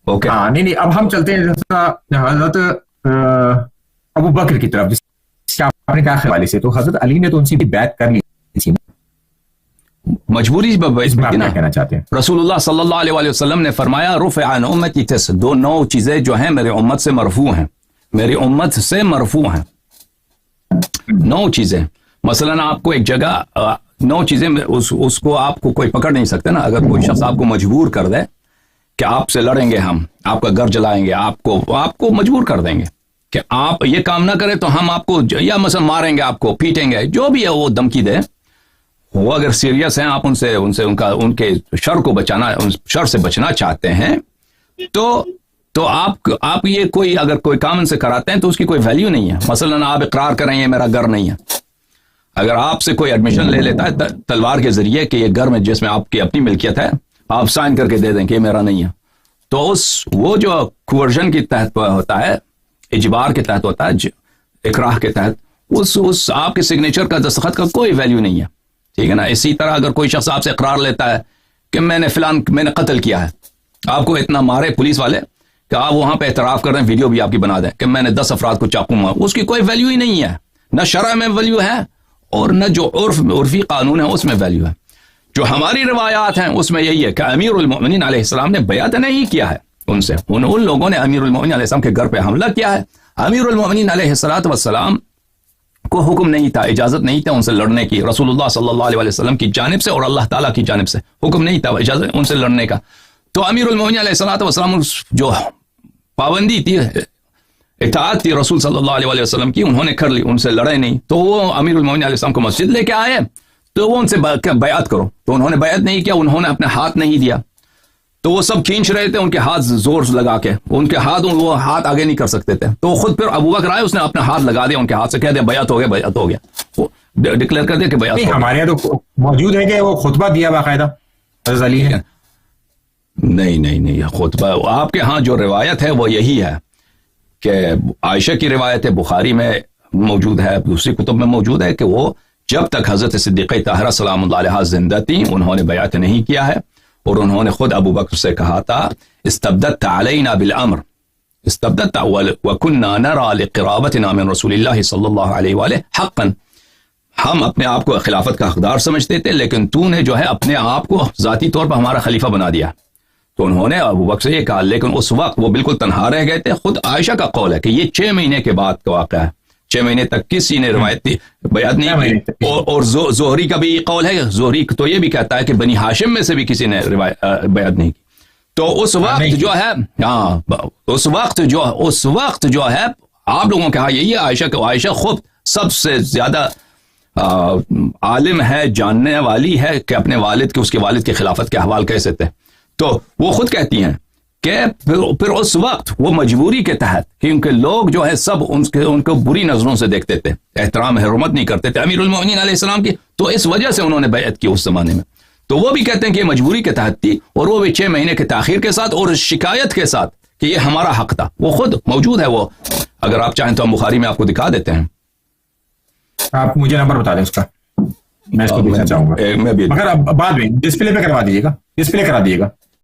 Okay ہاں نہیں اب ہم چلتے ہیں حضرت ابو بکر کی طرف، جس سے آپ نے کہا حوالے سے، تو حضرت علی نے تو ان سے بھی بیعت کر لی تھی، مجبوری اس میں آپ کیا کہنا چاہتے ہیں؟ رسول اللہ صلی اللہ علیہ وآلہ وسلم نے فرمایا رفع عن امتی تسع، دو 9 چیزیں جو ہیں میرے امت سے مرفوع ہیں، میری امت سے مرفوع ہیں 9 چیزیں. مثلا آپ کو ایک جگہ 9 چیزیں اس کو آپ کو کوئی پکڑ نہیں سکتے نا. اگر کوئی شخص آپ کو مجبور کر دے کہ آپ سے لڑیں گے، ہم آپ کا گھر جلائیں گے، آپ کو مجبور کر دیں گے کہ آپ یہ کام نہ کریں تو ہم آپ کو یا مثلا ماریں گے، آپ کو پیٹیں گے، جو بھی ہے وہ دھمکی دے، وہ اگر سیریس ہیں، آپ ان کے شر کو بچانا، شر سے بچنا چاہتے ہیں، تو آپ یہ اگر کوئی کام ان سے کراتے ہیں تو اس کی کوئی ویلیو نہیں ہے. مثلا آپ اقرار کریں یہ میرا گھر نہیں ہے، اگر آپ سے کوئی ایڈمیشن لے لیتا ہے تلوار کے ذریعے کہ یہ گھر میں جس میں آپ کی اپنی ملکیت ہے، آپ سائن کر کے دے دیں کہ یہ میرا نہیں ہے، تو وہ جو کوورژن کے تحت ہوتا ہے، اجبار کے تحت ہوتا ہے، اکراہ کے تحت، اس آپ کے سگنیچر کا دستخط کا کوئی ویلیو نہیں ہے. ٹھیک ہے نا. اسی طرح اگر کوئی شخص آپ سے اقرار لیتا ہے کہ میں نے قتل کیا ہے، آپ کو اتنا مارے پولیس والے کہ آپ وہاں پہ اعتراف کر رہے ہیں، ویڈیو بھی آپ کی بنا دیں کہ میں نے 10 افراد کو چاقو مارا، اس کی کوئی ویلیو ہی نہیں ہے، نہ شرع میں ویلیو ہے اور نہ جو عرفی قانون ہے اس میں ویلیو ہے. جو ہماری روایات ہیں اس میں یہی ہے کہ امیر المؤمنین علیہ السلام نے بیعت نہیں کیا ہے ان سے، ان لوگوں نے امیر المؤمنین علیہ السلام کے گھر پہ حملہ کیا ہے. امیر المؤمنین علیہ السلام کو حکم نہیں تھا، اجازت نہیں تھا ان سے لڑنے کی، رسول اللہ صلی اللہ علیہ وسلم کی جانب سے اور اللہ تعالیٰ کی جانب سے حکم نہیں تھا اجازت ان سے لڑنے کا. تو امیر المؤمنین علیہ السلام جو پابندی تھی، اطاعت تھی رسول صلی اللہ علیہ وسلم کی، انہوں نے کر لی، ان سے لڑے نہیں. تو وہ امیر المؤمنین علیہ السلام کو مسجد لے کے آئے تو وہ ان سے بیعت کرو، تو انہوں نے بیعت نہیں کیا، انہوں نے اپنے ہاتھ نہیں دیا، تو وہ سب کھینچ رہے تھے ان کے ہاتھ زور لگا کے، ان کے وہ ہاتھ آگے نہیں کر سکتے تھے. تو خود پھر ابو بکر آئے، اس نے اپنا ہاتھ لگا دیا ان کے ہاتھ سے، کہہ دیا بیعت ہو گیا، وہ ڈکلیئر کر دیا کہ بیعت ہو گیا. ہمارے یہاں تو موجود ہے کہ وہ خطبہ دیا باقاعدہ حضرت علی نے. نہیں خطبہ آپ کے ہاں جو روایت ہے وہ یہی ہے کہ عائشہ کی روایت ہے، بخاری میں موجود ہے، دوسری کتب میں موجود ہے کہ وہ جب تک حضرت صدیقہ طاہرہ سلام اللہ علیہ زندہ تھیں انہوں نے بیعت نہیں کیا ہے، اور انہوں نے خود ابو بکر سے کہا تھا استبدت علینا بالامر استبدت وكنا نرى لقرابتنا من رسول اللہ صلی اللہ علیہ وآلہ حقا، ہم اپنے آپ کو خلافت کا حقدار سمجھتے تھے لیکن تو نے جو ہے اپنے آپ کو ذاتی طور پر ہمارا خلیفہ بنا دیا. تو انہوں نے ابو بکر سے یہ کہا، لیکن اس وقت وہ بالکل تنہا رہ گئے تھے. خود عائشہ کا قول ہے کہ یہ 6 مہینے کے بعد کا واقعہ ہے، 6 مہینے تک کسی نے روایت بیعت نہیں کی. اور زہری کا بھی قول ہے، زہری تو یہ بھی کہتا ہے کہ بنی ہاشم میں سے بھی کسی نے بیعت نہیں کی. تو اس وقت جو ہے اس وقت جو ہے آپ لوگوں کے ہاں یہی ہے، عائشہ خود سب سے زیادہ عالم ہے، جاننے والی ہے کہ اپنے والد کے، اس کے والد کے خلافت کے احوال کیسے تھے. تو وہ خود کہتی ہیں کہ پھر اس وقت وہ مجبوری کے تحت، کیونکہ لوگ جو ہے سب ان کو بری نظروں سے دیکھتے تھے، احترام حرمت نہیں کرتے تھے امیر المؤمنین علیہ السلام کی، تو اس وجہ سے انہوں نے بیعت کی اس زمانے میں. تو وہ بھی کہتے ہیں کہ یہ مجبوری کے تحت تھی، اور وہ بھی 6 مہینے کے تاخیر کے ساتھ اور شکایت کے ساتھ کہ یہ ہمارا حق تھا. وہ خود موجود ہے، وہ اگر آپ چاہیں تو ہم بخاری میں آپ کو دکھا دیتے ہیں. آپ مجھے نمبر بتا دیں اس کا، میں اس کو دیکھنا چاہوں گا، میں بھی مگر بعد میں ڈسپلے پہ کروا دیجیے گا، ڈسپلے کرا دیجیے گا.